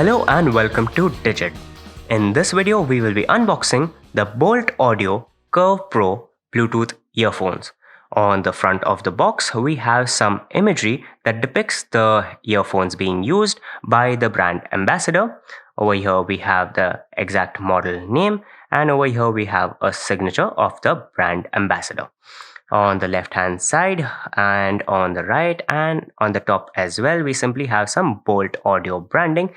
Hello and welcome to Digit. In this video, we will be unboxing the Boult Audio CurvePro Bluetooth earphones. On the front of the box, we have some imagery that depicts the earphones being used by the brand ambassador. Over here, we have the exact model name, and over here, we have a signature of the brand ambassador. On the left hand side and on the right and on the top as well, we simply have some Boult Audio branding.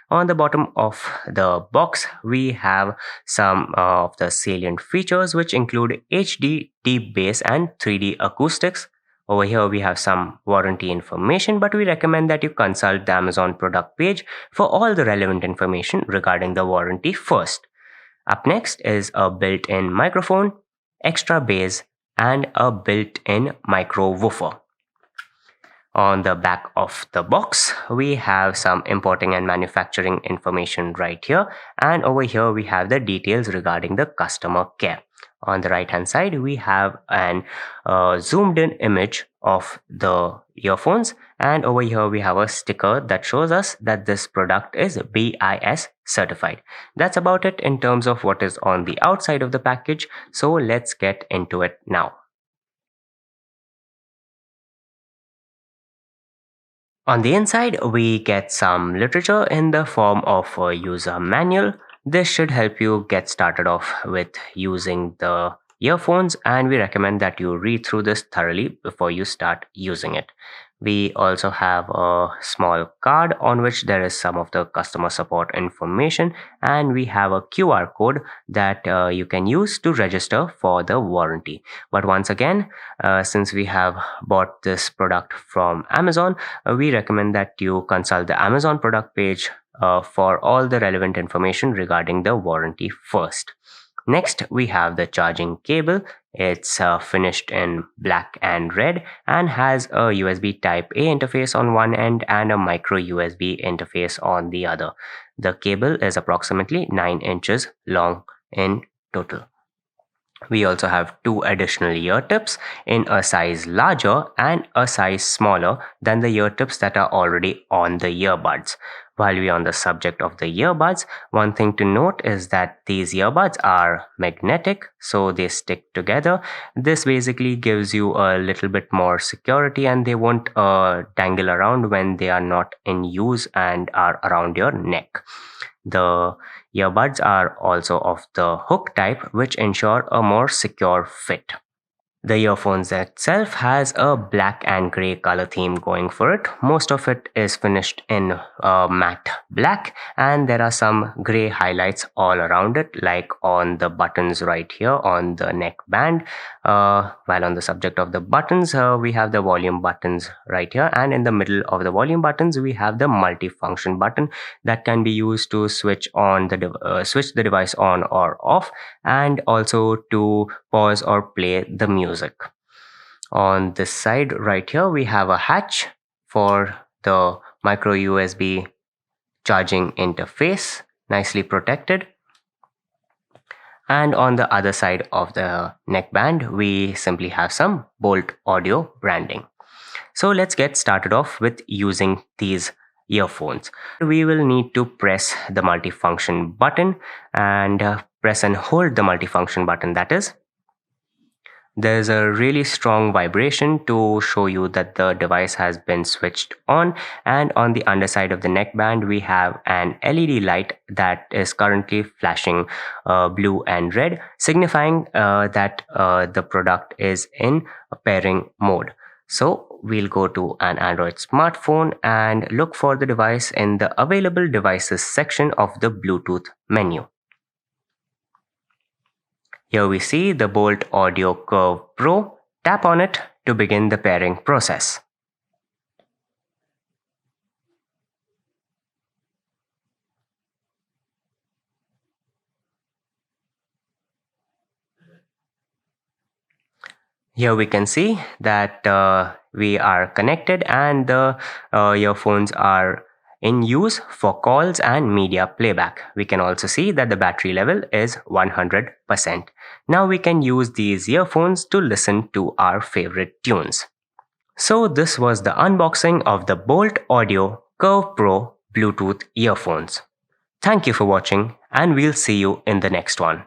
On the bottom of the box, we have some of the salient features which include HD, deep bass and 3D acoustics. Over here we have some warranty information, but we recommend that you consult the Amazon product page for all the relevant information regarding the warranty first. Up next is a built-in microphone, extra bass and a built-in micro woofer. On the back of the box, we have some importing and manufacturing information right here, and over here we have the details regarding the customer care. On the right hand side, we have an zoomed in image of the earphones, and over here we have a sticker that shows us that this product is BIS certified. That's about it in terms of what is on the outside of the package, so let's get into it now. On the inside, we get some literature in the form of a user manual. This should help you get started off with using the earphones, and we recommend that you read through this thoroughly before you start using it. We also have a small card on which there is some of the customer support information, and we have a QR code that you can use to register for the warranty. But once again, since we have bought this product from Amazon, we recommend that you consult the Amazon product page for all the relevant information regarding the warranty first. Next, we have the charging cable. It's finished in black and red and has a USB Type A interface on one end and a micro USB interface on the other. The cable is approximately 9 inches long in total. We also have 2 additional ear tips in a size larger and a size smaller than the ear tips that are already on the earbuds. While we are on the subject of the earbuds, one thing to note is that these earbuds are magnetic, so they stick together. This basically gives you a little bit more security, and they won't dangle around when they are not in use and are around your neck. The earbuds are also of the hook type, which ensure a more secure fit. The earphones itself has a black and grey color theme going for it. Most of it is finished in matte black, and there are some grey highlights all around it, like on the buttons right here on the neck band. While on the subject of the buttons, we have the volume buttons right here, and in the middle of the volume buttons we have the multifunction button that can be used to switch the device on or off, and also to pause or play the music. On this side right here, we have a hatch for the micro USB charging interface, nicely protected. And on the other side of the neckband, we simply have some Boult Audio branding. So let's get started off with using these earphones. We will need to press the multifunction button and press and hold the multifunction button, that is. There's a really strong vibration to show you that the device has been switched on, and on the underside of the neckband we have an LED light that is currently flashing blue and red, signifying that the product is in a pairing mode. So we'll go to an Android smartphone and look for the device in the available devices section of the Bluetooth menu. Here we see the Boult Audio CurvePro. Tap on it to begin the pairing process. Here we can see that we are connected and the earphones are in use for calls and media playback. We can also see that the battery level is 100%. Now we can use these earphones to listen to our favorite tunes. So this was the unboxing of the Boult Audio CurvePro Bluetooth earphones. Thank you for watching, and we'll see you in the next one.